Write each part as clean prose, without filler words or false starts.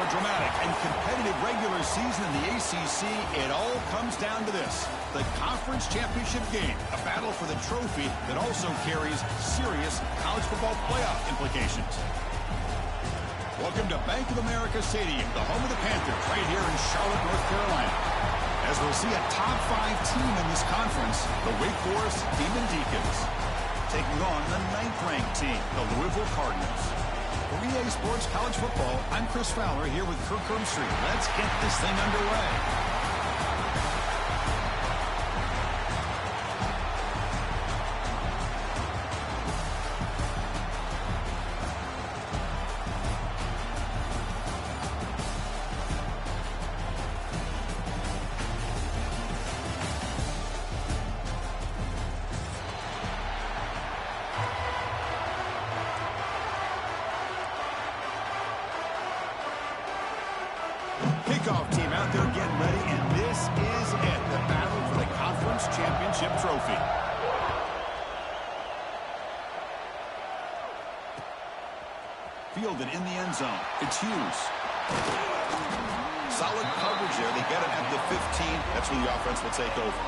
a dramatic and competitive regular season in the ACC, it all comes down to this: the conference championship game, a battle for the trophy that also carries serious college football playoff implications. Welcome to Bank of America Stadium, the home of the Panthers, right here in Charlotte, North Carolina. As we'll see a top 5 team in this conference, the Wake Forest Demon Deacons, taking on the 9th-ranked team, the Louisville Cardinals. For EA Sports College Football, I'm Chris Fowler here with Kirk Herbstreit. Let's get this thing underway. Kickoff team out there getting ready, and this is it, the battle for the conference championship trophy. Fielded in the end zone. It's Hughes. Solid coverage there. They get it at the 15. That's where the offense will take over.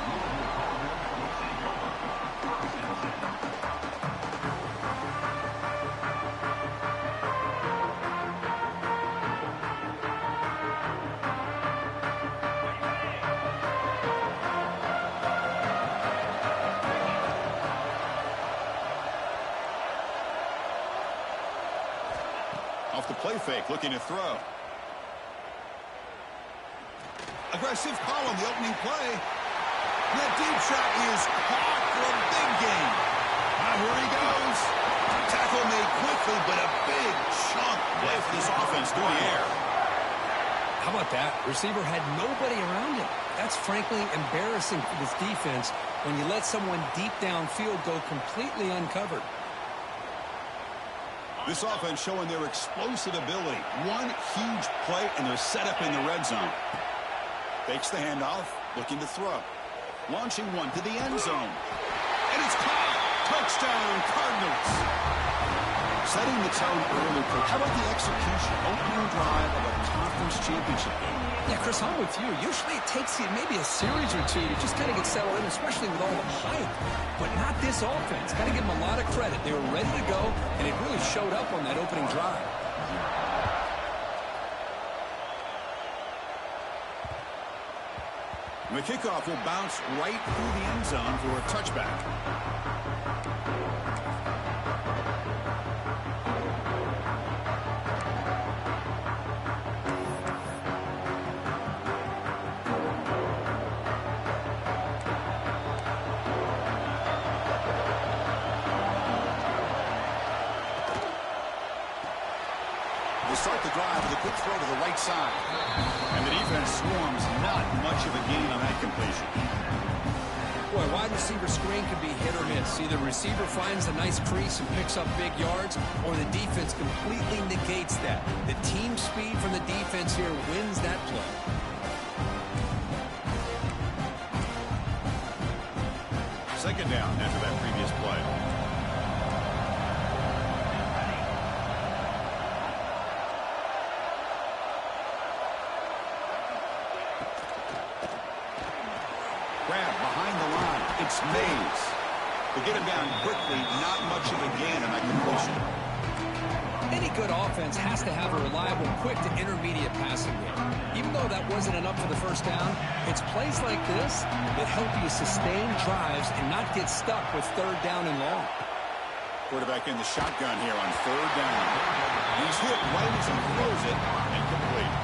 Off the play fake, looking to throw. Aggressive call on the opening play. And that deep shot is caught for a big gain. Here he goes. Tackle made quickly, but a big chunk left this offense through the air. How about that? Receiver had nobody around him. That's frankly embarrassing for this defense when you let someone deep downfield go completely uncovered. This offense showing their explosive ability. One huge play, and they're set up in the red zone. Fakes the handoff, looking to throw. Launching one to the end zone. And it's caught. Touchdown, Cardinals. Setting the tone early. How about the execution? Opening drive of a conference championship game. Yeah, Chris, I'm with you. Usually it takes you maybe a series or two to just kind of get settled in, especially with all the hype. But not this offense. Got to give them a lot of credit. They were ready to go, and it really showed up on that opening drive. The kickoff will bounce right through the end zone for a touchback. Start the drive with a quick throw to the right side. And the defense swarms. Not much of a gain on that completion. Boy, wide receiver screen can be hit or miss. Either receiver finds a nice crease and picks up big yards, or the defense completely negates that. The team speed from the defense here wins that play. Second down after that previous play. It's Mays. They get him down quickly, not much of a gain on that completion. Any good offense has to have a reliable, quick to intermediate passing game. Even though that wasn't enough for the first down, it's plays like this that help you sustain drives and not get stuck with third down and long. Quarterback in the shotgun here on third down. He's hit right as he throws it, incomplete.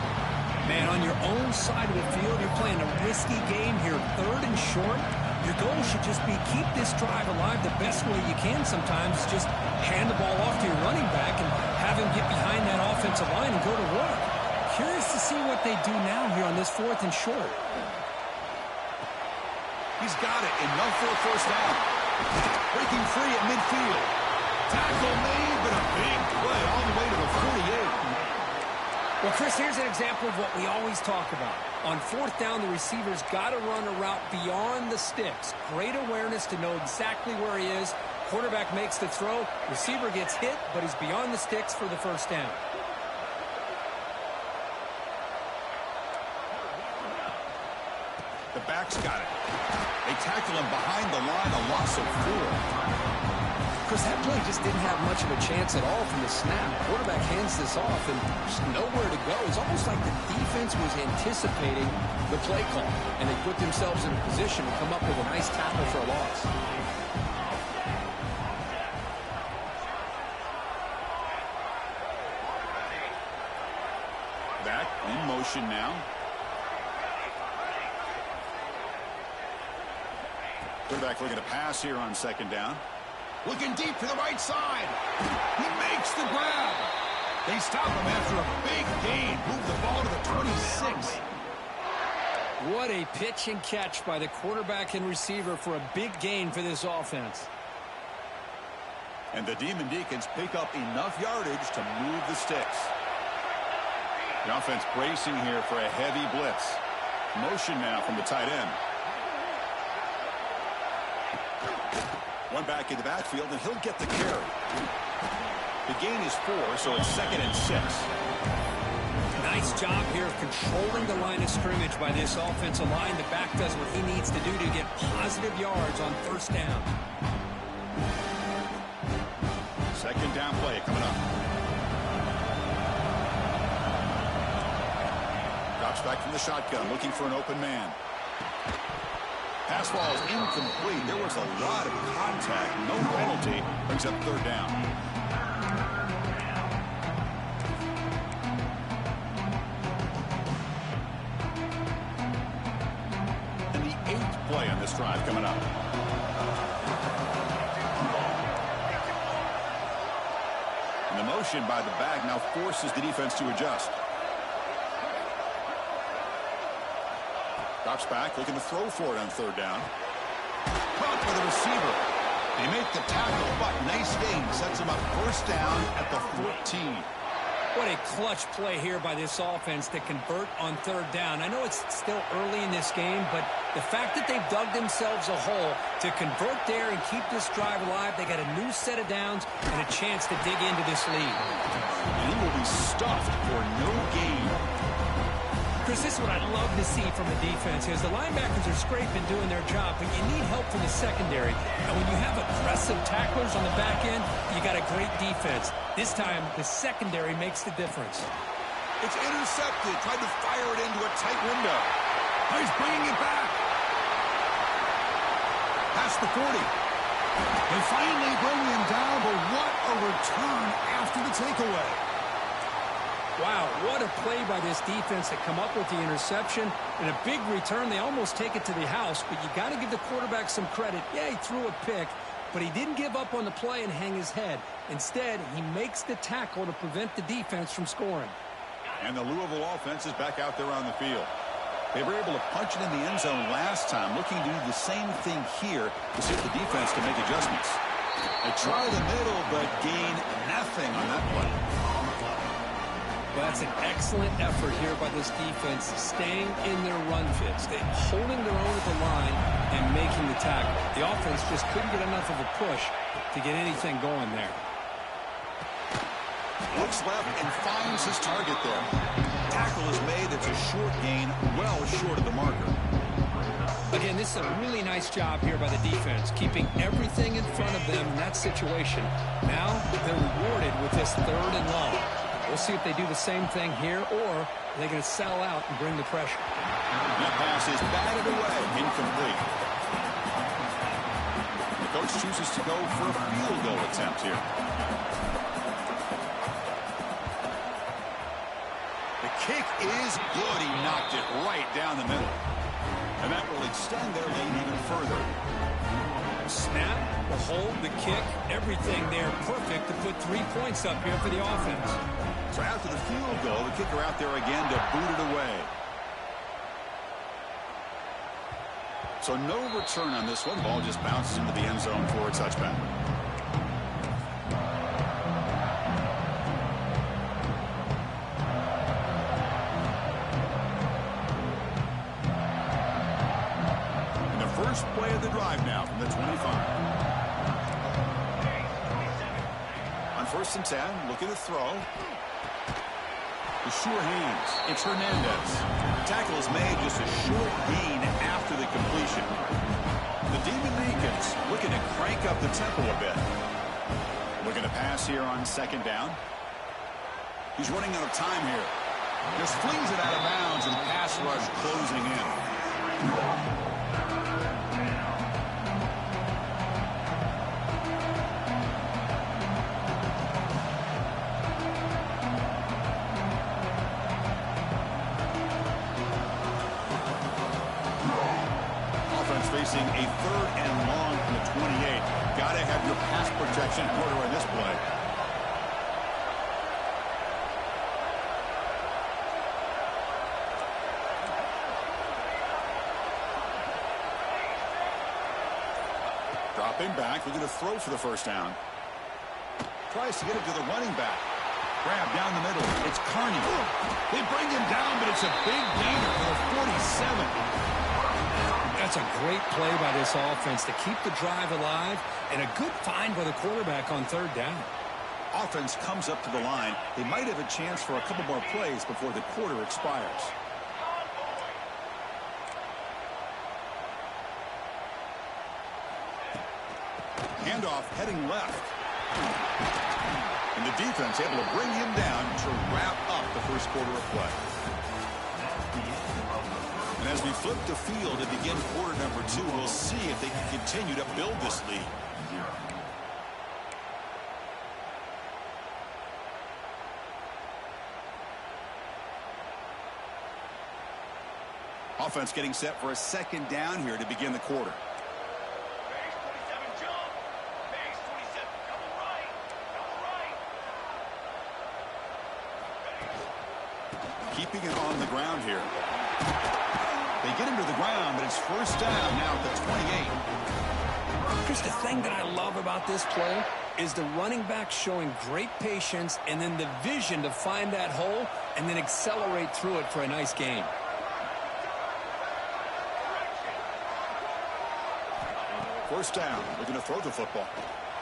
Man, on your own side of the field, you're playing a risky game here, third and short. Your goal should just be keep this drive alive the best way you can sometimes. Just hand the ball off to your running back and have him get behind that offensive line and go to work. Curious to see what they do now here on this fourth and short. He's got it, enough for a first down. Breaking free at midfield. Tackle made, but a big play all the way to the 48. Well, Chris, here's an example of what we always talk about. On fourth down, the receiver's got to run a route beyond the sticks. Great awareness to know exactly where he is. Quarterback makes the throw. Receiver gets hit, but he's beyond the sticks for the first down. The back's got it. They tackle him behind the line, a loss of 4. Because that play just didn't have much of a chance at all from the snap. Quarterback hands this off, and there's nowhere to go. It's almost like the defense was anticipating the play call, and they put themselves in a position to come up with a nice tackle for a loss. Back in motion now. Quarterback looking to pass here on second down. Looking deep to the right side. He makes the grab. They stop him after a big gain. Move the ball to the 26. What a pitch and catch by the quarterback and receiver for a big gain for this offense. And the Demon Deacons pick up enough yardage to move the sticks. The offense bracing here for a heavy blitz. Motion now from the tight end. One back in the backfield, and he'll get the carry. The gain is 4, so it's 2nd and 6. Nice job here of controlling the line of scrimmage by this offensive line. The back does what he needs to do to get positive yards on first down. Second down play coming up. Drops back from the shotgun, looking for an open man. Pass ball is incomplete. There was a lot of contact. No penalty. Brings up third down. And the 8th play on this drive coming up. And the motion by the back now forces the defense to adjust. Drops back, looking to throw for it on third down. Caught for the receiver. They make the tackle, but nice gain. Sets him up first down at the 14. What a clutch play here by this offense to convert on third down. I know it's still early in this game, but the fact that they've dug themselves a hole to convert there and keep this drive alive, they got a new set of downs and a chance to dig into this lead. And he will be stuffed for no gain. Chris, this is what I love to see from the defense is the linebackers are scraping, doing their job, but you need help from the secondary. And when you have aggressive tacklers on the back end, you got a great defense. This time, the secondary makes the difference. It's intercepted. Tried to fire it into a tight window. Oh, he's bringing it back. Past the 40. They finally bring him down, but what a return after the takeaway. Wow, what a play by this defense to come up with the interception. And a big return. They almost take it to the house, but you got to give the quarterback some credit. Yeah, he threw a pick, but he didn't give up on the play and hang his head. Instead, he makes the tackle to prevent the defense from scoring. And the Louisville offense is back out there on the field. They were able to punch it in the end zone last time, looking to do the same thing here to see if the defense can make adjustments. They try the middle, but gain nothing on that play. Well, that's an excellent effort here by this defense, staying in their run fits. They're holding their own at the line and making the tackle. The offense just couldn't get enough of a push to get anything going there. Looks left and finds his target there. Tackle is made. It's a short gain, well short of the marker. Again, this is a really nice job here by the defense, keeping everything in front of them in that situation. Now they're rewarded with this third and long. We'll see if they do the same thing here, or are they going to sell out and bring the pressure. That pass is batted away, incomplete. The coach chooses to go for a field goal attempt here. The kick is good. He knocked it right down the middle. And that will extend their lead even further. Snap, the hold, the kick, everything there perfect to put 3 points up here for the offense. So after the field goal, the kicker out there again to boot it away. So no return on this one. Ball just bounces into the end zone for a touchback. And the first play of the drive now from the 25. On 1st and 10, looking to throw. The sure hands. It's Hernandez. Tackle is made, just a short gain after the completion. The Demon Deacons looking to crank up the tempo a bit. Looking to pass here on second down. He's running out of time here. Just flings it out of bounds and pass rush closing in. Facing a third and long from the 28. Got to have your pass protection in order in this play. Dropping back, looking to throw for the first down. Tries to get it to the running back. Grab down the middle. It's Carney. They bring him down, but it's a big gainer for the 47. That's a great play by this offense to keep the drive alive, and a good find by the quarterback on third down. Offense comes up to the line. They might have a chance for a couple more plays before the quarter expires. Handoff heading left. And the defense able to bring him down to wrap up the first quarter of play. And as we flip the field to begin quarter number 2, we'll see if they can continue to build this lead. Offense getting set for a second down here to begin the quarter. Keeping it on the ground here. They get him to the ground, but it's first down now at the 28. Chris, the thing that I love about this play is the running back showing great patience and then the vision to find that hole and then accelerate through it for a nice gain. First down, looking to throw the football.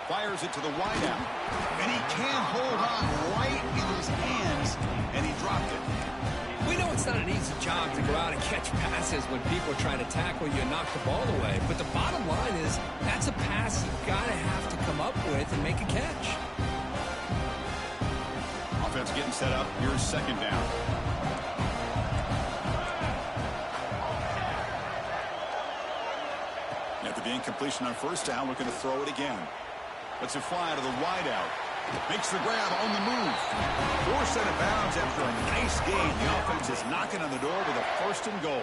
Fires it to the wideout. And he can't hold on right in his hands, and he dropped it. We know it's not an easy job to go out and catch passes when people are trying to tackle you and knock the ball away. But the bottom line is that's a pass you've got to have to come up with and make a catch. Offense getting set up. Here's second down. After the incompletion on first down, looking to throw it again. Lets it fly to the wideout. Makes the grab on the move. Forced out of bounds after a nice gain. The offense is knocking on the door with a first and goal.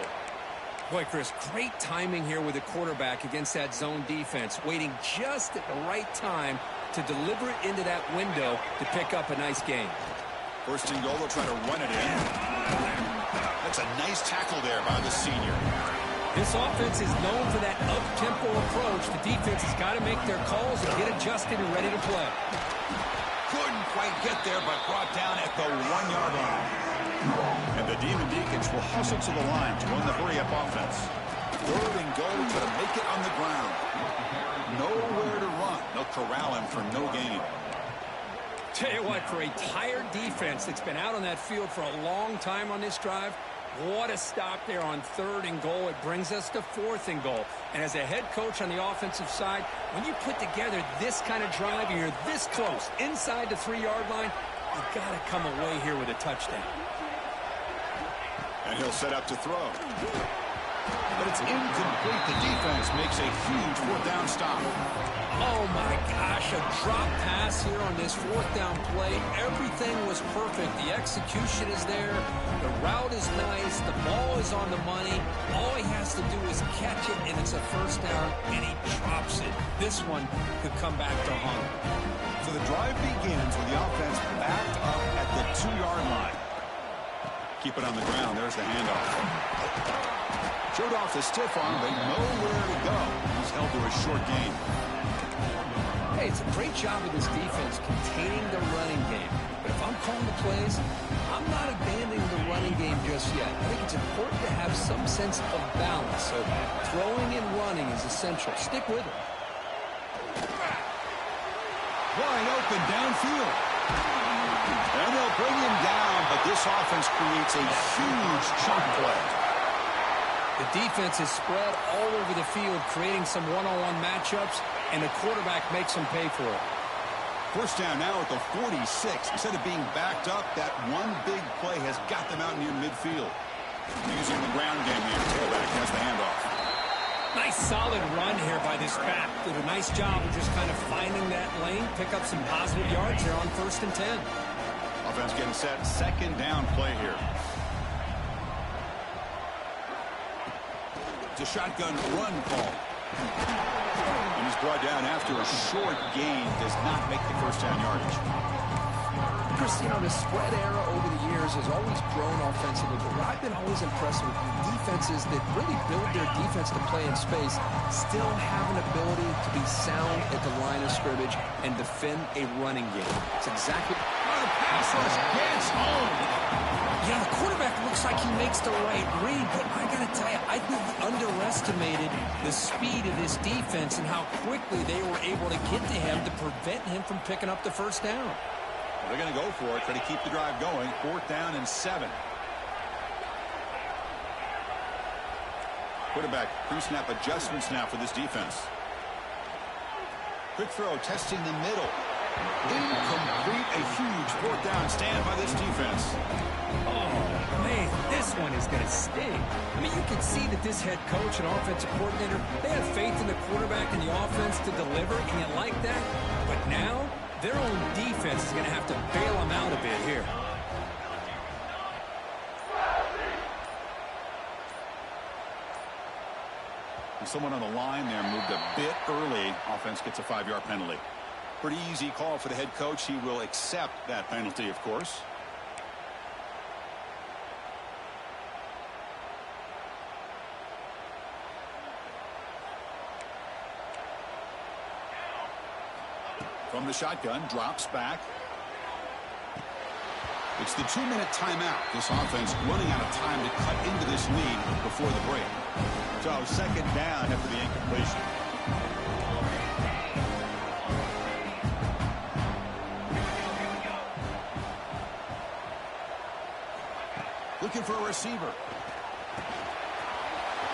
Boy, Chris, great timing here with the quarterback against that zone defense, waiting just at the right time to deliver it into that window to pick up a nice gain. First and goal, they'll try to run it in. That's a nice tackle there by the senior. This offense is known for that up-tempo approach. The defense has got to make their calls and get adjusted and ready to play. Couldn't quite get there, but brought down at the 1-yard line. And the Demon Deacons will hustle to the line to run the hurry-up offense. Third and goal, try to make it on the ground. Nowhere to run. They'll corral him for no gain. Tell you what, for a tired defense that's been out on that field for a long time on this drive, what a stop there on third and goal. It brings us to fourth and goal. And as a head coach on the offensive side, when you put together this kind of drive and you're this close inside the 3-yard line, you've got to come away here with a touchdown. And he'll set up to throw. But it's incomplete. The defense makes a huge fourth down stop. Oh, my gosh, a drop pass here on this fourth down play. Everything was perfect. The execution is there. The route is nice. The ball is on the money. All he has to do is catch it, and it's a first down, and he drops it. This one could come back to haunt. So the drive begins with the offense backed up at the 2-yard line. Keep it on the ground. There's the handoff. Showed off the stiff arm, but nowhere to go. He's held to a short gain. Hey, it's a great job of this defense containing the running game. But if I'm calling the plays, I'm not abandoning the running game just yet. I think it's important to have some sense of balance. So throwing and running is essential. Stick with it. Wide open downfield. And they'll bring him down, but this This offense creates a huge chunk play. The defense is spread all over the field, creating some one-on-one matchups, and the quarterback makes them pay for it. First down now at the 46. Instead of being backed up, that one big play has got them out near midfield. Using the ground game here. Tailback has the handoff. Nice solid run here by this back. Did a nice job of just kind of finding that lane, pick up some positive yards here on 1st and 10. Offense getting set. Second down play here. It's a shotgun run call. And he's brought down after a short gain. Does not make the first down yardage. Chris, you know, the spread era over the years has always grown offensively, but what I've been always impressed with defenses that really build their defense to play in space still have an ability to be sound at the line of scrimmage and defend a running game. It's exactly... Oh, the pass rush gets home. Yeah, the quarterback looks like he makes the right read, but I got to tell you, I think he underestimated the speed of this defense and how quickly they were able to get to him to prevent him from picking up the first down. They're going to go for it, try to keep the drive going. 4th down and 7. Quarterback pre-snap adjustments now for this defense. Quick throw, testing the middle. Incomplete, a huge 4th down stand by this defense. Oh, man, this one is going to sting. I mean, you can see that this head coach and offensive coordinator, they have faith in the quarterback and the offense to deliver, and you like that. But now, their own defense is going to have to bail them out a bit here. And someone on the line there moved a bit early. Offense gets a 5-yard penalty. Pretty easy call for the head coach. He will accept that penalty, of course. From the shotgun, drops back. It's the 2-minute timeout. This offense running out of time to cut into this lead before the break. So 2nd down after the incompletion. Looking for a receiver.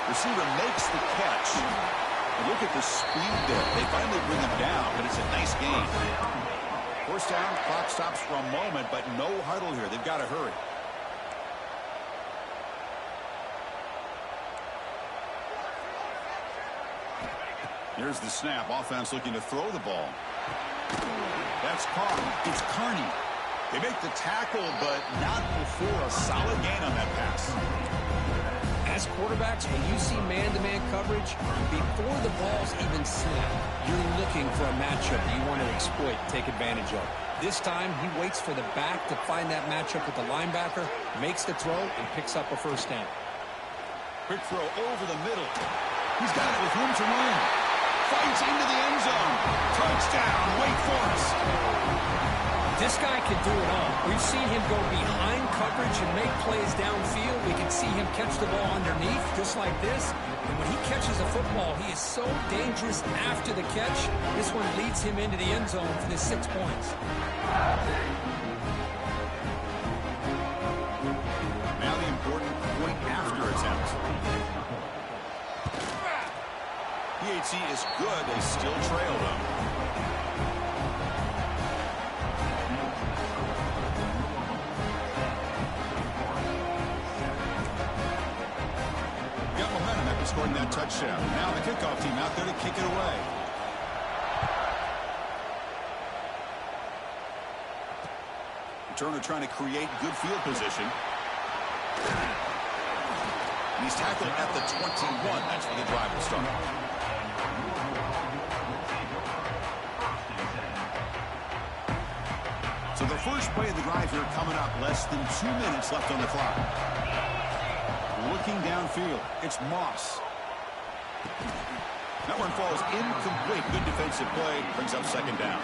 Receiver makes the catch. And look at the speed there. They finally bring him down, but it's a nice gain. 1st down, clock stops for a moment, but no huddle here. They've got to hurry. Here's the snap. Offense looking to throw the ball. That's caught. It's Carney. They make the tackle, but not before a solid gain on that pass. As quarterbacks, when you see man-to-man coverage, before the ball's even snapped, you're looking for a matchup that you want to exploit, take advantage of. This time, he waits for the back to find that matchup with the linebacker, makes the throw, and picks up a 1st down. Quick throw over the middle. He's got it with room to run. Fights into the end zone. Touchdown, Wake Forest. This guy can do it all. We've seen him go behind coverage and make plays downfield. We can see him catch the ball underneath, just like this. And when he catches a football, he is so dangerous after the catch. This one leads him into the end zone for the 6 points. Now the important point after attempt. PHC is good. They still trail them. Scoring that touchdown. Now the kickoff team out there to kick it away. Turner trying to create good field position. And he's tackled at the 21. That's where the drive will start. So the first play of the drive here coming up. Less than 2 minutes left on the clock. Looking downfield, it's Moss. That one falls incomplete. Good defensive play. Brings up 2nd down.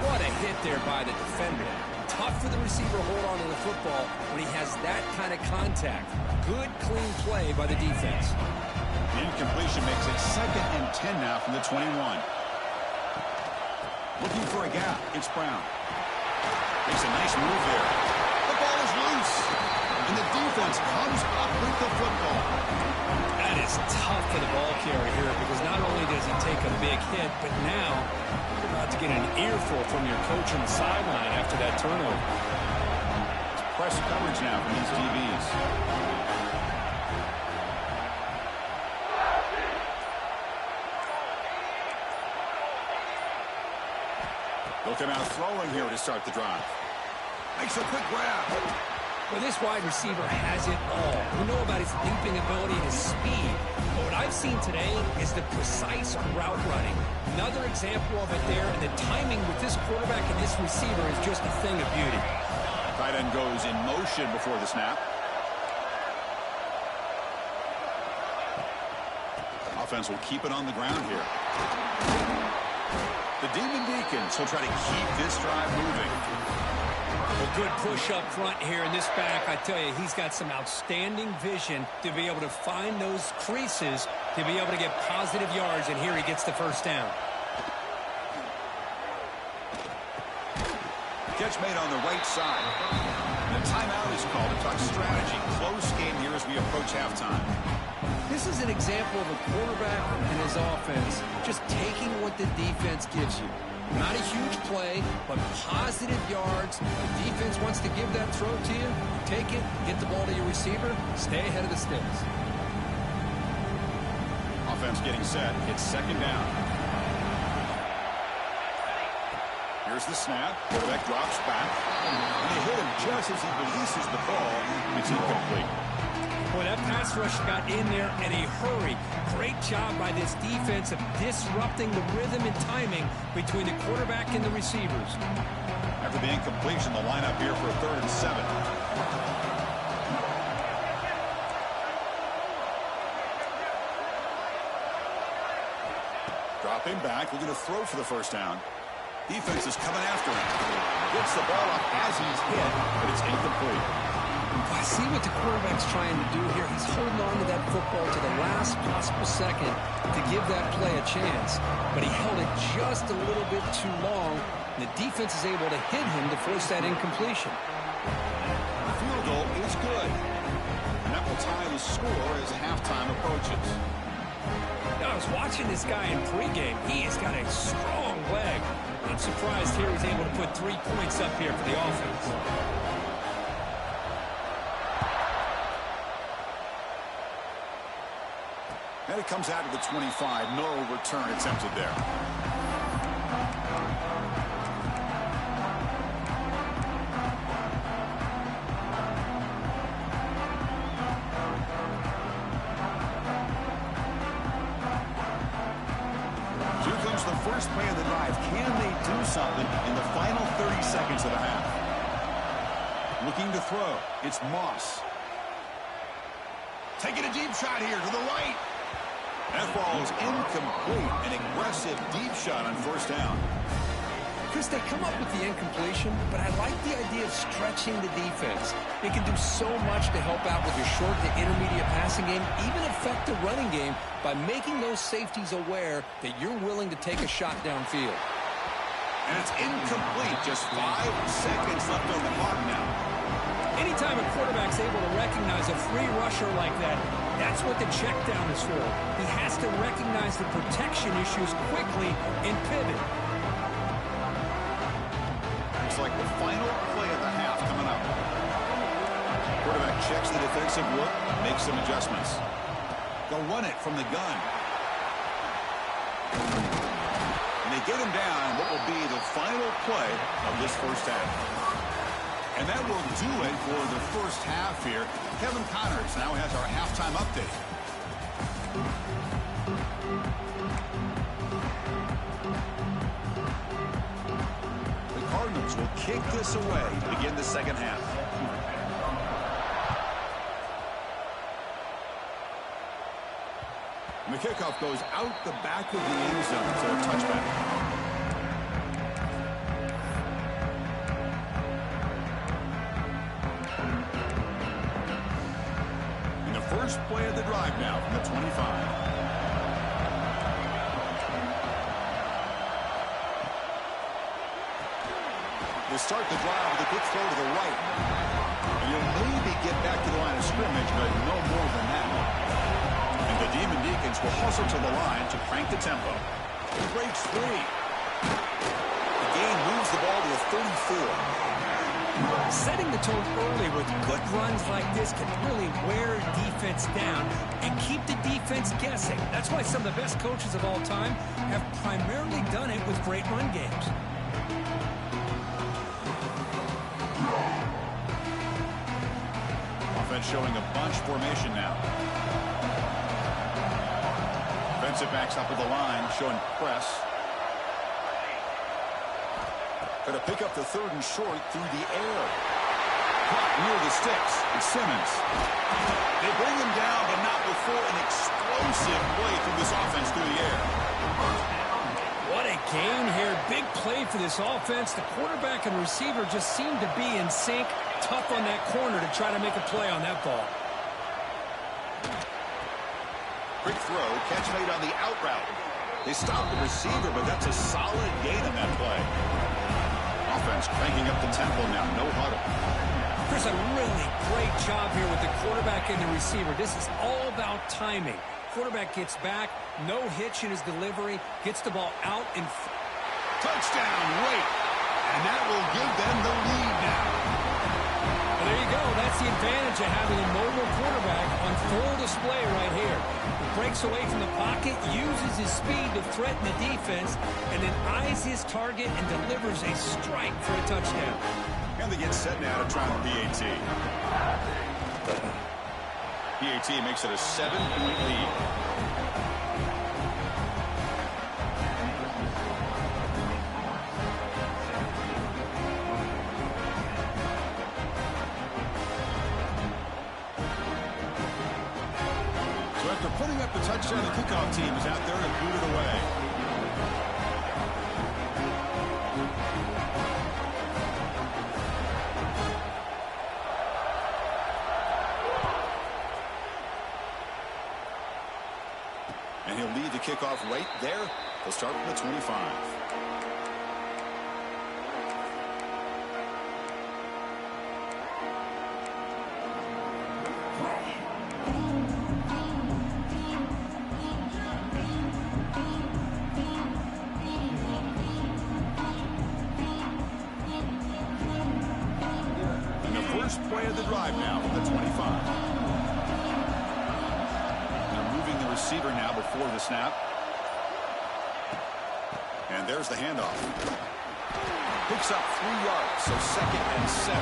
What a hit there by the defender. Tough for the receiver to hold on to the football when he has that kind of contact. Good, clean play by the defense. The incompletion makes it 2nd and 10 now from the 21. Looking for a gap. It's Brown. Makes a nice move there. The ball is loose. defense comes up with the football. That is tough for the ball carrier here because not only does he take a big hit, but now you're about to get an earful from your coach on the sideline after that turnover. It's press coverage now from these DBs. They'll come out throwing here to start the drive. Makes a quick grab. Well, this wide receiver has it all. We know about his leaping ability and his speed. But what I've seen today is the precise route running. Another example of it there, and the timing with this quarterback and this receiver is just a thing of beauty. Tight end goes in motion before the snap. Offense will keep it on the ground here. The Demon Deacons will try to keep this drive moving. A good push up front here in this back. I tell you, he's got some outstanding vision to be able to find those creases, to be able to get positive yards, and here he gets the first down. Catch made on the right side. And a timeout is called to talk strategy. Close game here as we approach halftime. This is an example of a quarterback and his offense just taking what the defense gives you. Not a huge play, but positive yards. The defense wants to give that throw to you. Take it, get the ball to your receiver, stay ahead of the sticks. Offense getting set. It's second down. Here's the snap. Quarterback drops back. And they hit him just as he releases the ball. It's incomplete. Boy, that pass rush got in there in a hurry. Great job by this defense of disrupting the rhythm and timing between the quarterback and the receivers. After the incompletion, the lineup here for a 3rd and 7. Dropping back, looking to throw for the first down. Defense is coming after him. Gets the ball up as he's hit, but it's incomplete. I see what the quarterback's trying to do here. He's holding on to that football to the last possible second to give that play a chance. But he held it just a little bit too long. And the defense is able to hit him to force that incompletion. The field goal is good. And that will tie the score as halftime approaches. Now, I was watching this guy in pregame. He has got a strong leg. I'm surprised here he's able to put 3 points up here for the offense. And it comes out to the 25. No return attempted there. Here comes the first play of the drive. Can they do something in the final 30 seconds of the half? Looking to throw. It's Moss. Taking a deep shot here to the right. That ball is incomplete. An aggressive deep shot on first down. Chris, they come up with the incompletion, but I like the idea of stretching the defense. They can do so much to help out with your short to intermediate passing game, even affect the running game by making those safeties aware that you're willing to take a shot downfield. And it's incomplete. Just 5 seconds left on the clock now. Anytime a quarterback's able to recognize a free rusher like that, that's what the check down is for. He has to recognize the protection issues quickly and pivot. Looks like the final play of the half coming up. Quarterback checks the defensive look, makes some adjustments. They'll run it from the gun. And they get him down what will be the final play of this first half. And that will do it for the first half here. Kevin Connors now has our halftime update. The Cardinals will kick this away to begin the second half. And the kickoff goes out the back of the end zone, so a touchback. First play of the drive now from the 25. They start the drive with a quick throw to the right. And you'll maybe get back to the line of scrimmage, but no more than that. And the Demon Deacons will hustle to the line to crank the tempo. He breaks free. The gain moves the ball to the 34. Setting the tone early with good runs like this can really wear defense down and keep the defense guessing. That's why some of the best coaches of all time have primarily done it with great run games. Offense showing a bunch formation now. Defensive backs up at the line, showing press. Going to pick up the 3rd and short through the air. Caught near the sticks. It's Simmons. They bring him down, but not before an explosive play through this offense through the air. What a gain here. Big play for this offense. The quarterback and receiver just seem to be in sync. Tough on that corner to try to make a play on that ball. Quick throw. Catch made on the out route. They stop the receiver, but that's a solid gain in that play. Offense cranking up the tempo now. No huddle. Chris, a really great job here with the quarterback and the receiver. This is all about timing. Quarterback gets back, no hitch in his delivery, gets the ball out in touchdown, wait. And that will give them the lead now. Well, there you go. That's the advantage of having a mobile quarterback on full display right here. He breaks away from the pocket, uses his speed to threaten the defense, and then eyes his target and delivers a strike for a touchdown. And they get set now to try the PAT. PAT makes it a 7-point lead. So after putting up the touchdown, the kickoff team is out there to boot it away. And he'll lead the kickoff right there. They'll start from the 25. And the first play of the drive now from the 25. Receiver now before the snap. And there's the handoff. Picks up 3 yards, so 2nd and 7.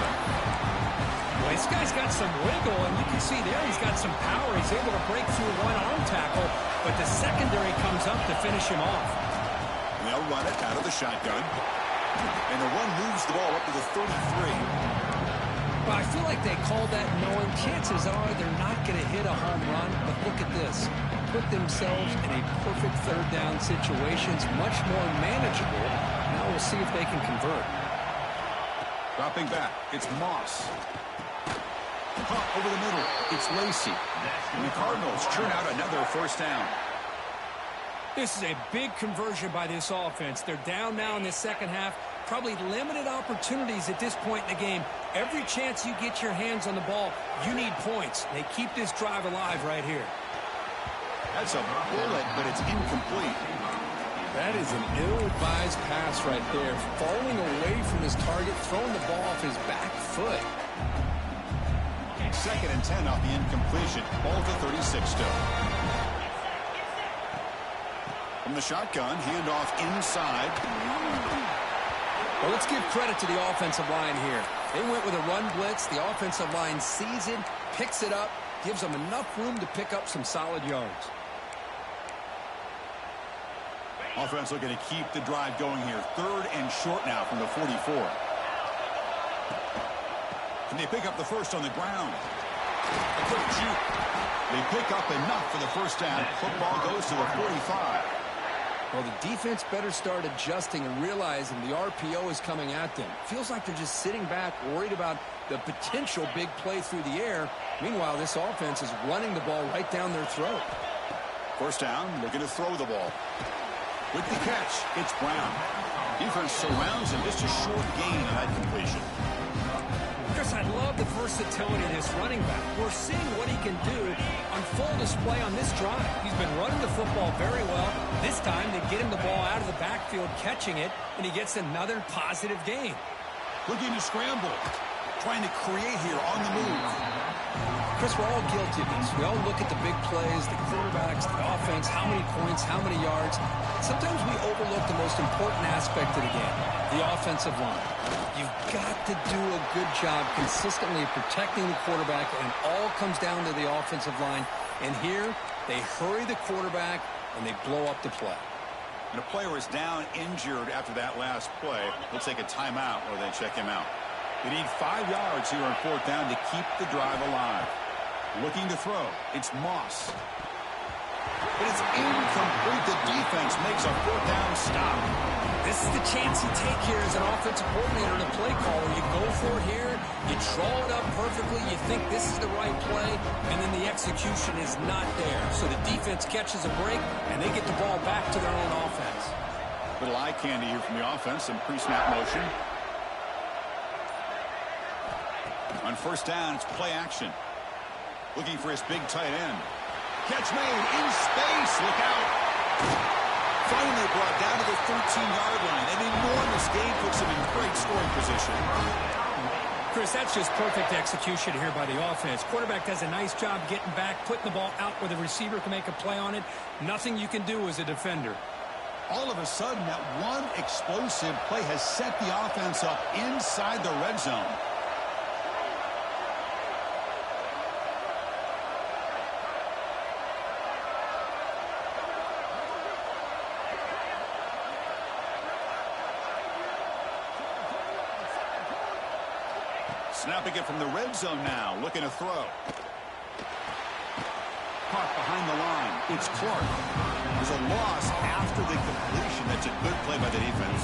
Well, this guy's got some wiggle, and you can see there he's got some power. He's able to break through one arm tackle, but the secondary comes up to finish him off. And they'll run it out of the shotgun. And the run moves the ball up to the 33. Well, I feel like they called that knowing chances are they're not going to hit a home run, but look at this. Put themselves in a perfect 3rd down situation. It's much more manageable. Now we'll see if they can convert. Dropping back, it's Moss. Caught over the middle, it's Lacy. And the Cardinals churn out another 1st down. This is a big conversion by this offense. They're down now in the 2nd half. Probably limited opportunities at this point in the game. Every chance you get your hands on the ball, you need points. They keep this drive alive right here. That's a bullet, but it's incomplete. That is an ill-advised pass right there. Falling away from his target, throwing the ball off his back foot. 2nd and 10 off the incompletion. Ball to 36 still. From the shotgun, handoff inside. Well, let's give credit to the offensive line here. They went with a run blitz. The offensive line sees it, picks it up, gives them enough room to pick up some solid yards. Offense looking to keep the drive going here. 3rd and short now from the 44. Can they pick up the first on the ground? A quick juke. They pick up enough for the 1st down. Football goes to the 45. Well, the defense better start adjusting and realizing the RPO is coming at them. Feels like they're just sitting back, worried about the potential big play through the air. Meanwhile, this offense is running the ball right down their throat. 1st down, looking to throw the ball. With the catch, it's Brown. Defense surrounds him, just a short gain on that completion. Chris, I love the versatility of this running back. We're seeing what he can do on full display on this drive. He's been running the football very well. This time, they get him the ball out of the backfield, catching it, and he gets another positive gain. Looking to scramble. Trying to create here on the move. Chris, we're all guilty of this. We all look at the big plays, the quarterbacks, the offense, how many points, how many yards. Sometimes we overlook the most important aspect of the game, the offensive line. You've got to do a good job consistently protecting the quarterback, and it all comes down to the offensive line. And here, they hurry the quarterback, and they blow up the play. And a player is down injured after that last play. They'll take a timeout or they check him out. They need 5 yards here on 4th down to keep the drive alive. Looking to throw. It's Moss. But it's incomplete. The defense makes a 4th down stop. This is the chance you take here as an offensive coordinator and a play caller. You go for it here. You draw it up perfectly. You think this is the right play, and then the execution is not there. So the defense catches a break, and they get the ball back to their own offense. Little eye candy here from the offense. Some pre-snap motion. On 1st down, it's play action. Looking for his big tight end. Catch made in space. Look out. Finally brought down to the 13-yard line. An enormous gain puts him in great scoring position. Chris, that's just perfect execution here by the offense. Quarterback does a nice job getting back, putting the ball out where the receiver can make a play on it. Nothing you can do as a defender. All of a sudden, that one explosive play has set the offense up inside the red zone. Snapping it from the red zone now, looking to throw. Caught behind the line. It's Clark. There's a loss after the completion. That's a good play by the defense.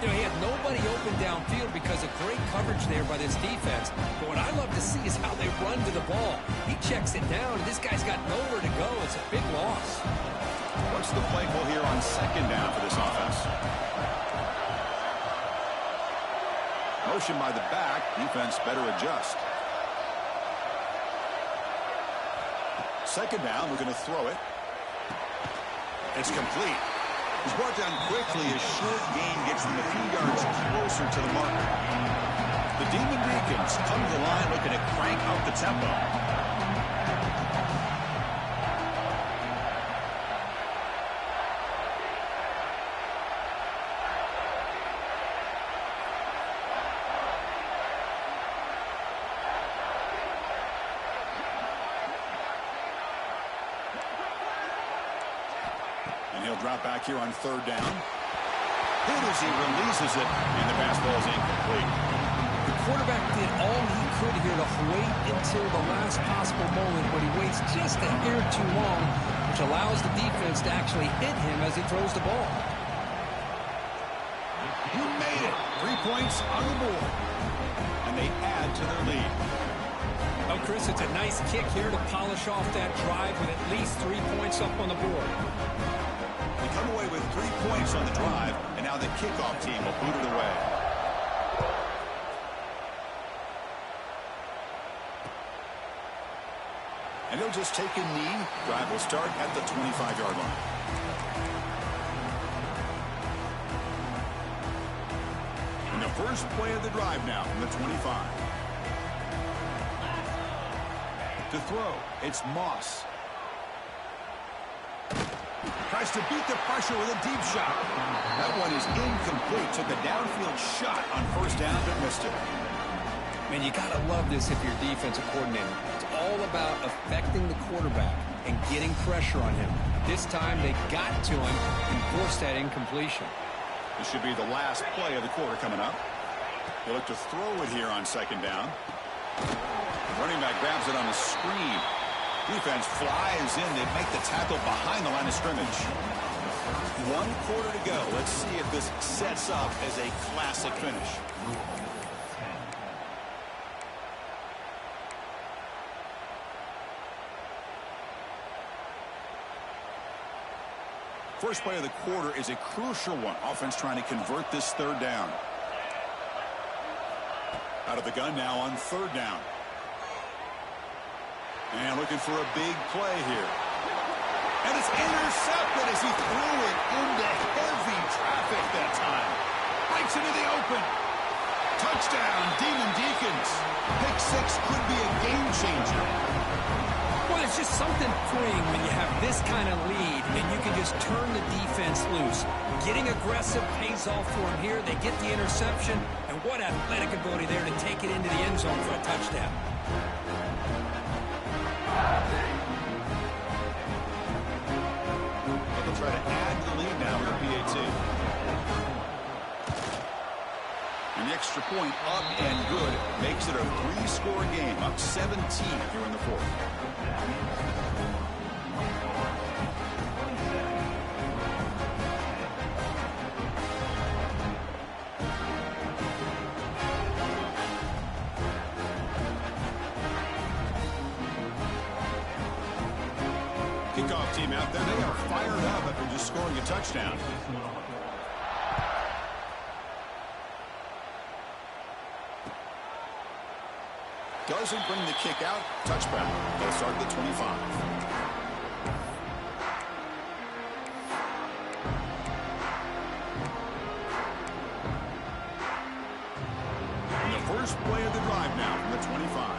You know, he had nobody open downfield because of great coverage there by this defense. But what I love to see is how they run to the ball. He checks it down, and this guy's got nowhere to go. It's a big loss. What's the play call here on 2nd down for this offense? Motion by the back. Defense better adjust. 2nd down. We're going to throw it. It's complete. He's brought down quickly. His short gain gets him a few yards closer to the marker. The Demon Deacons come to the line looking to crank up the tempo. And he'll drop back here on 3rd down. Hit as he releases it, and the pass ball is incomplete. The quarterback did all he could here to wait until the last possible moment, but he waits just a hair too long, which allows the defense to actually hit him as he throws the ball. You made it. 3 points on the board. And they add to their lead. Oh, Chris, it's a nice kick here to polish off that drive with at least 3 points up on the board. They come away with 3 points on the drive, and now the kickoff team will boot it away. And he'll just take a knee. Drive will start at the 25-yard line. And the first play of the drive now from the 25. To throw, it's Moss. Tries to beat the pressure with a deep shot. That one is incomplete. Took a downfield shot on 1st down, but missed it. Man, you got to love this if you're defensive coordinator. It's all about affecting the quarterback and getting pressure on him. This time, they got to him and forced that incompletion. This should be the last play of the quarter coming up. They look to throw it here on 2nd down. The running back grabs it on a screen. Defense flies in. They make the tackle behind the line of scrimmage. 1 quarter to go. Let's see if this sets up as a classic finish. First play of the quarter is a crucial one. Offense trying to convert this 3rd down. Out of the gun now on 3rd down. And looking for a big play here. And it's intercepted as he threw it into heavy traffic that time. Breaks into the open. Touchdown, Demon Deacons. Pick 6 could be a game changer. Well, it's just something freeing when you have this kind of lead and you can just turn the defense loose. Getting aggressive pays off for them here. They get the interception, and what athletic ability there to take it into the end zone for a touchdown. They'll try to add to the lead now with a PAT. An extra point up and good makes it a 3-score game, up 17 here in the 4th. Kickoff team out there, they are fired up after just scoring a touchdown. Doesn't bring the kick out. Touchback. They'll start at the 25. And the first play of the drive now from the 25.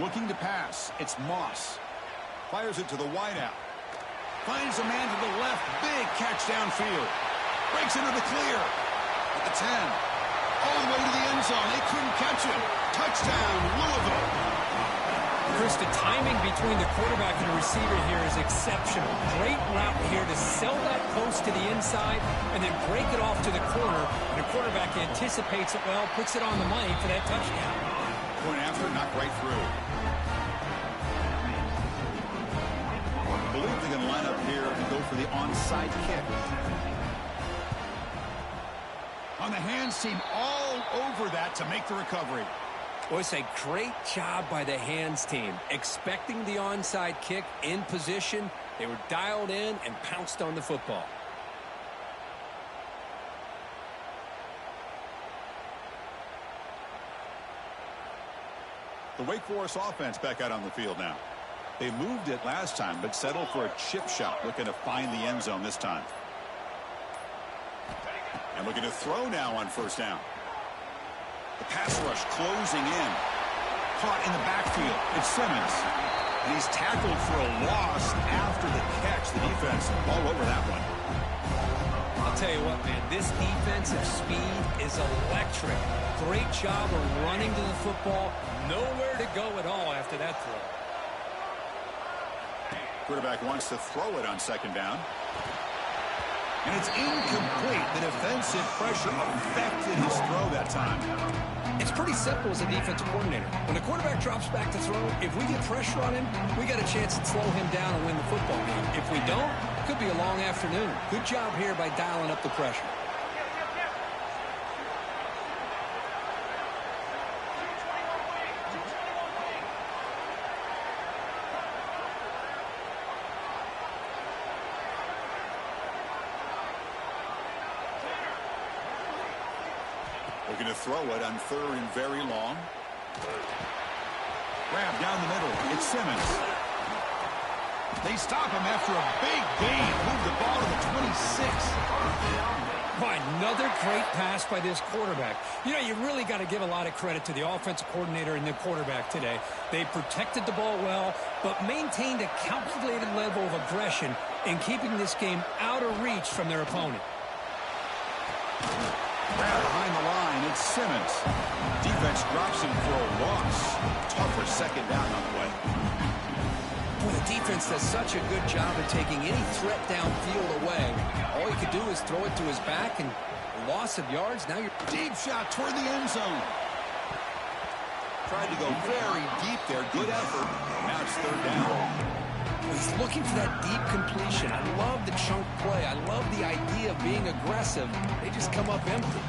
Looking to pass. It's Moss. Fires it to the wideout. Finds a man to the left. Big catch downfield. Breaks into the clear. At the 10. All the way to the end zone. They couldn't catch him. Touchdown, Louisville. Chris, the timing between the quarterback and the receiver here is exceptional. Great route here to sell that post to the inside and then break it off to the corner. And the quarterback anticipates it well, puts it on the money for that touchdown. Point after, knocked right through. I believe they're going to line up here and go for the onside kick. On the hands team, all over that to make the recovery. Well, it's a great job by the hands team. Expecting the onside kick in position. They were dialed in and pounced on the football. The Wake Forest offense back out on the field now. They moved it last time, but settled for a chip shot, looking to find the end zone this time. And looking to throw now on 1st down. The pass rush closing in. Caught in the backfield. It's Simmons. And he's tackled for a loss after the catch. The defense all over that one. I'll tell you what, man, this defensive speed is electric. Great job of running to the football. Nowhere to go at all after that throw. Quarterback wants to throw it on 2nd down. And it's incomplete. The defensive pressure affected his throw that time. It's pretty simple as a defensive coordinator. When the quarterback drops back to throw, if we get pressure on him, we got a chance to slow him down and win the football game. If we don't, it could be a long afternoon. Good job here by dialing up the pressure. Looking to throw it on 3rd and very long. Grab down the middle. It's Simmons. They stop him after a big gain. Move the ball to the 26. Another great pass by this quarterback. You know, you really got to give a lot of credit to the offensive coordinator and the quarterback today. They protected the ball well, but maintained a calculated level of aggression in keeping this game out of reach from their opponent. Behind the line, it's Simmons. Defense drops him for a loss. Tougher 2nd down on the way. Boy, the defense does such a good job of taking any threat downfield away. All you could do is throw it to his back, and loss of yards. Now you're deep shot toward the end zone. Tried to go very deep there. Good effort. Now it's 3rd down. He's looking for that deep completion. I love the chunk play. I love the idea of being aggressive. They just come up empty.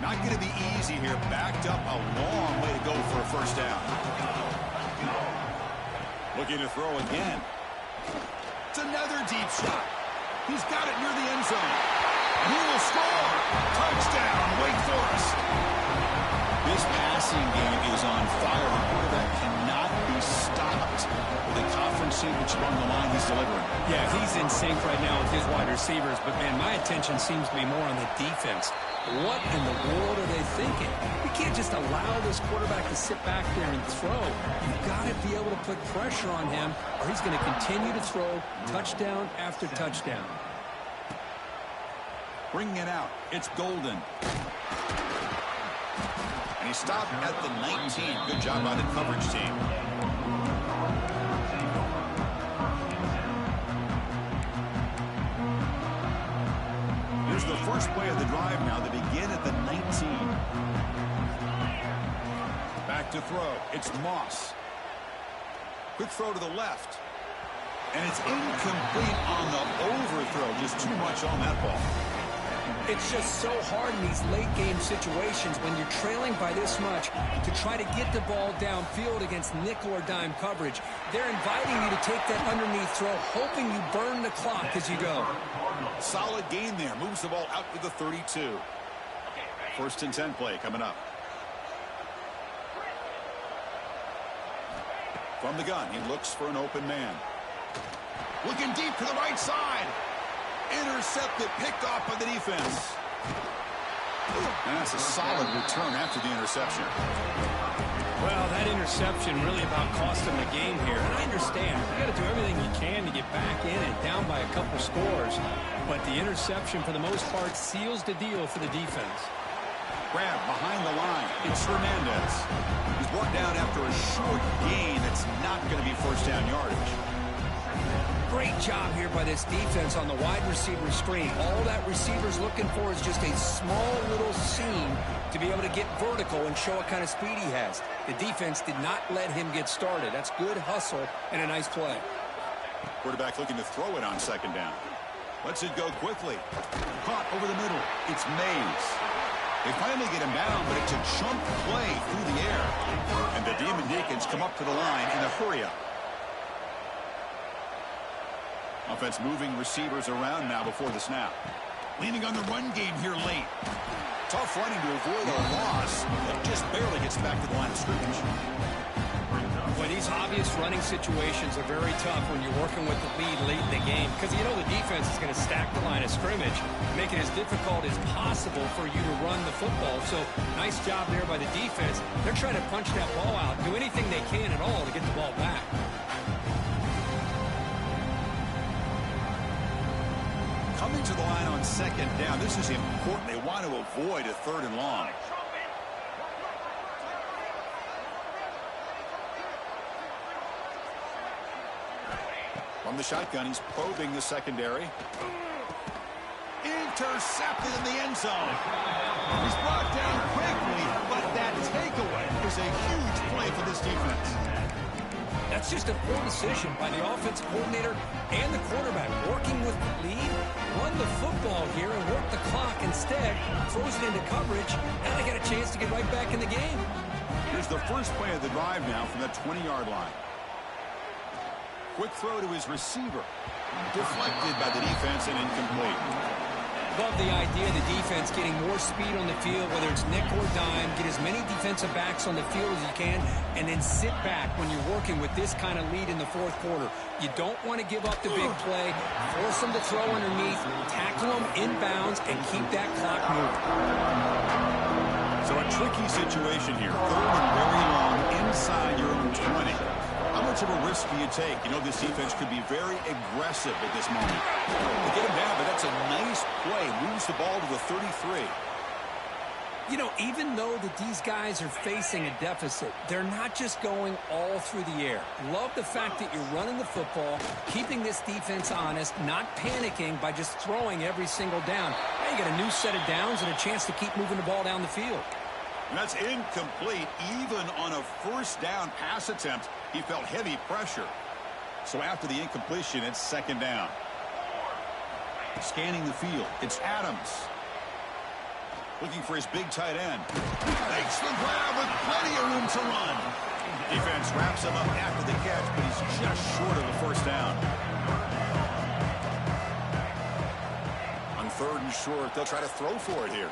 Not going to be easy here. Backed up a long way to go for a 1st down. Looking to throw again. It's another deep shot. He's got it near the end zone. And he will score. Touchdown, Wake Forest. This passing game is on fire. The quarterback cannot be stopped. With a conference championship on the line, he's delivering. Yeah, he's in sync right now with his wide receivers, but, man, my attention seems to be more on the defense. What in the world are they thinking? You can't just allow this quarterback to sit back there and throw. You've got to be able to put pressure on him, or he's going to continue to throw touchdown after touchdown. Bringing it out, it's Golden. And he stopped at the 19. Good job by the coverage team. Here's the first play of the drive now. They begin at the 19. Back to throw. It's Moss. Quick throw to the left. And it's incomplete on the overthrow. Just too much on that ball. It's just so hard in these late-game situations when you're trailing by this much to try to get the ball downfield against nickel or dime coverage. They're inviting you to take that underneath throw, hoping you burn the clock as you go. Solid gain there. Moves the ball out to the 32. First and 10 play coming up. From the gun, he looks for an open man. Looking deep to the right side. Intercepted, picked off by the defense. And that's a solid return after the interception. Well, that interception really about cost them the game here. And I understand. You got to do everything you can to get back in and down by a couple scores. But the interception, for the most part, seals the deal for the defense. Grab behind the line. It's Hernandez. He's brought down after a short gain that's not going to be first down yardage. Great job here by this defense on the wide receiver screen. All that receiver's looking for is just a small little seam to be able to get vertical and show what kind of speed he has. The defense did not let him get started. That's good hustle and a nice play. Quarterback looking to throw it on second down. Lets it go quickly. Caught over the middle. It's Mays. They finally get him down, but it's a chunk play through the air. And the Demon Deacons come up to the line in a hurry-up. Offense moving receivers around now before the snap. Leaning on the run game here late. Tough running to avoid a loss, but just barely gets back to the line of scrimmage. Boy, these obvious running situations are very tough when you're working with the lead late in the game, because you know the defense is going to stack the line of scrimmage, make it as difficult as possible for you to run the football. So nice job there by the defense. They're trying to punch that ball out, do anything they can at all to get the ball back. Coming to the line on second down. This is important. They want to avoid a third and long. From the shotgun, he's probing the secondary. Intercepted in the end zone. He's brought down quickly, but that takeaway is a huge play for this defense. That's just a poor decision by the offensive coordinator and the quarterback. Working with the lead, run the football here and work the clock. Instead, throws it into coverage. Now they got a chance to get right back in the game. Here's the first play of the drive now from the 20-yard line. Quick throw to his receiver. Deflected by the defense and incomplete. Love the idea of the defense getting more speed on the field, whether it's nickel or dime, get as many defensive backs on the field as you can, and then sit back when you're working with this kind of lead in the fourth quarter. You don't want to give up the big play, force them to throw underneath, tackle them inbounds, and keep that clock moving. So a tricky situation here. Third and very long inside your own 20. How much of a risk do you take? You know, this defense could be very aggressive at this moment. They get him down, but that's a nice play. Moves the ball to the 33. You know, even though that these guys are facing a deficit, they're not just going all through the air. Love the fact that you're running the football, keeping this defense honest, not panicking by just throwing every single down. Now you got a new set of downs and a chance to keep moving the ball down the field. And that's incomplete. Even on a first down pass attempt, he felt heavy pressure. So after the incompletion, it's second down. Scanning the field, it's Adams. Looking for his big tight end. Makes the grab with plenty of room to run. Defense wraps him up after the catch, but he's just short of the first down. On 3rd and short. They'll try to throw for it here.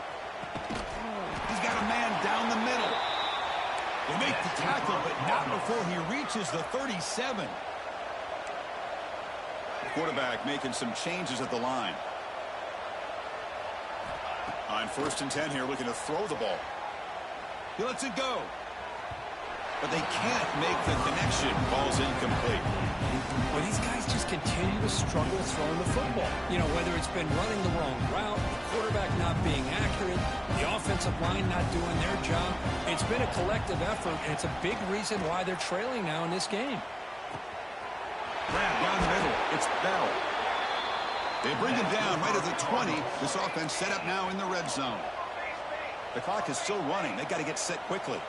He's got a man down the middle. They make the tackle, but not before he reaches the 37. The quarterback making some changes at the line. On 1st and 10 here, looking to throw the ball. He lets it go. But they can't make the connection. Ball's incomplete. Well, these guys just continue to struggle throwing the football. You know, whether it's been running the wrong route, the quarterback not being accurate, the offensive line not doing their job. It's been a collective effort, and it's a big reason why they're trailing now in this game. Grab down the middle. It's Bell. They bring him down right at the 20. This offense set up now in the red zone. The clock is still running. They got to get set quickly.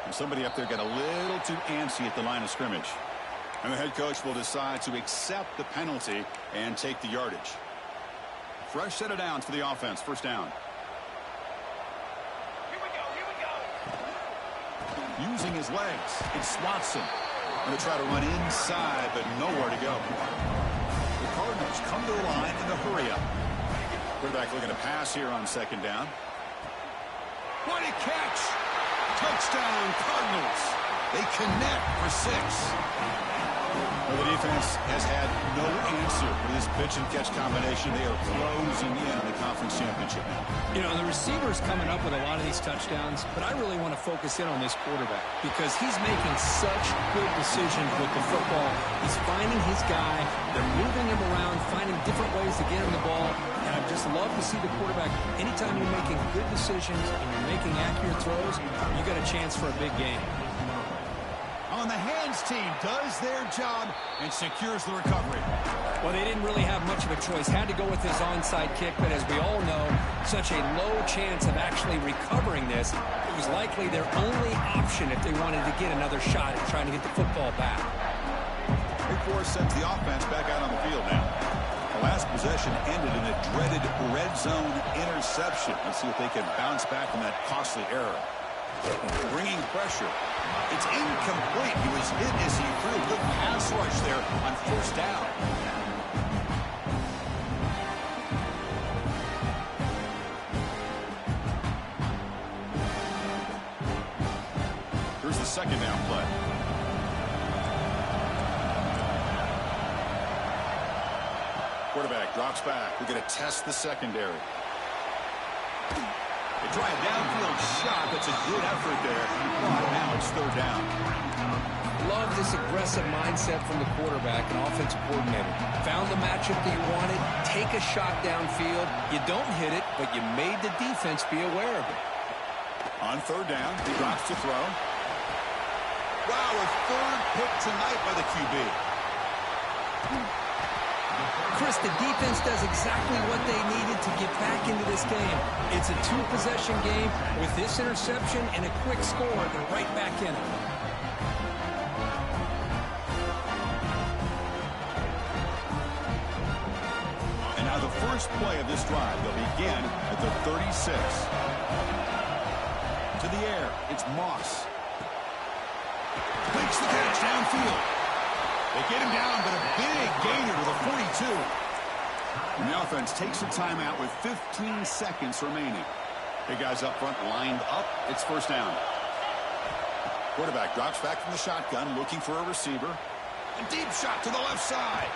And somebody up there got a little too antsy at the line of scrimmage. And the head coach will decide to accept the penalty and take the yardage. Fresh set of downs for the offense. 1st down. Here we go. Using his legs, it's Watson. Going to try to run inside, but nowhere to go. The Cardinals come to the line in a hurry-up. Quarterback looking to pass here on 2nd down. What a catch! Touchdown, Cardinals. They connect for 6. Well, the defense has had no answer for this pitch-and-catch combination. They are closing in on the conference championship now. You know, the receiver's coming up with a lot of these touchdowns, but I really want to focus in on this quarterback because he's making such good decisions with the football. He's finding his guy. They're moving him around, finding different ways to get him the ball. And I just love to see the quarterback. Anytime you're making good decisions and you're making accurate throws, you got a chance for a big game. On the hands team does their job and secures the recovery. Well, they didn't really have much of a choice. Had to go with this onside kick, but as we all know, such a low chance of actually recovering this. It was likely their only option if they wanted to get another shot at trying to get the football back. Big Force sends the offense back out on the field now. The last possession ended in a dreaded red zone interception. Let's see if they can bounce back from that costly error. Bringing pressure. It's incomplete. He was hit as he threw. Good pass rush there on 1st down. Here's the 2nd down play. Quarterback drops back. We're going to test the secondary. They try a downfield shot. That's a good effort there. But now it's 3rd down. Love this aggressive mindset from the quarterback and offensive coordinator. Found the matchup that you wanted. Take a shot downfield. You don't hit it, but you made the defense be aware of it. On 3rd down, he drops to throw. Wow, a 3rd pick tonight by the QB. Chris, the defense does exactly what they needed to get back into this game. It's a 2-possession game. With this interception and a quick score, they're right back in it. And now the first play of this drive, they'll begin at the 36. To the air, it's Moss. Makes the catch downfield. They get him down, but a big gainer to the 42. And the offense takes a timeout with 15 seconds remaining. Big guys up front lined up. It's 1st down. Quarterback drops back from the shotgun, looking for a receiver. A deep shot to the left side.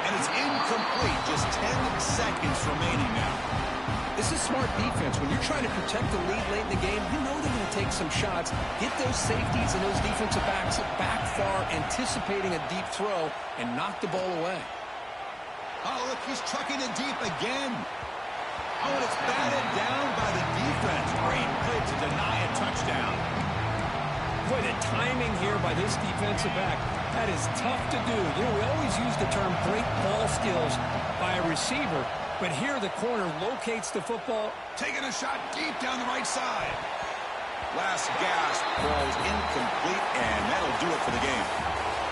And it's incomplete. Just 10 seconds remaining now. This is smart defense. When you're trying to protect the lead late in the game, you know they're going to take some shots, get those safeties and those defensive backs back far, anticipating a deep throw, and knock the ball away. Oh, look, he's trucking it deep again. Oh, and it's batted down by the defense. Great play to deny a touchdown. Boy, the timing here by this defensive back, that is tough to do. You know, we always use the term great ball skills by a receiver, but here the corner locates the football. Taking a shot deep down the right side. Last gasp, ball's incomplete, and that'll do it for the game.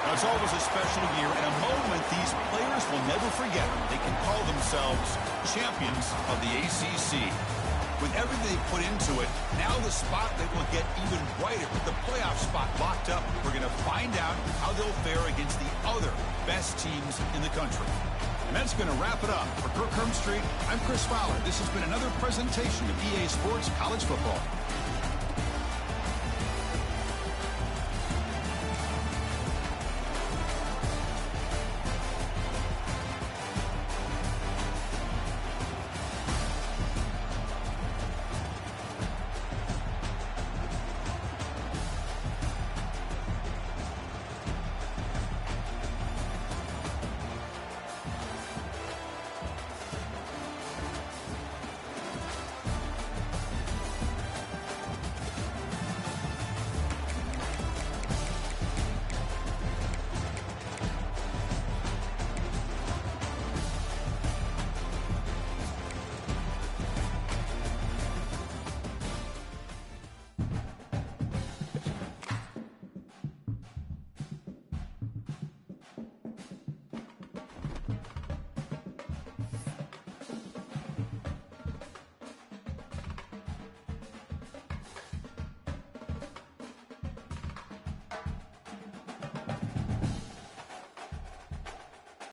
Now, it's always a special year and a moment these players will never forget. They can call themselves champions of the ACC. With everything they put into it, now the spotlight will get even brighter. With the playoff spot locked up, we're going to find out how they'll fare against the other best teams in the country. And that's going to wrap it up. For Kirk Herbstreit, I'm Chris Fowler. This has been another presentation of EA Sports College Football.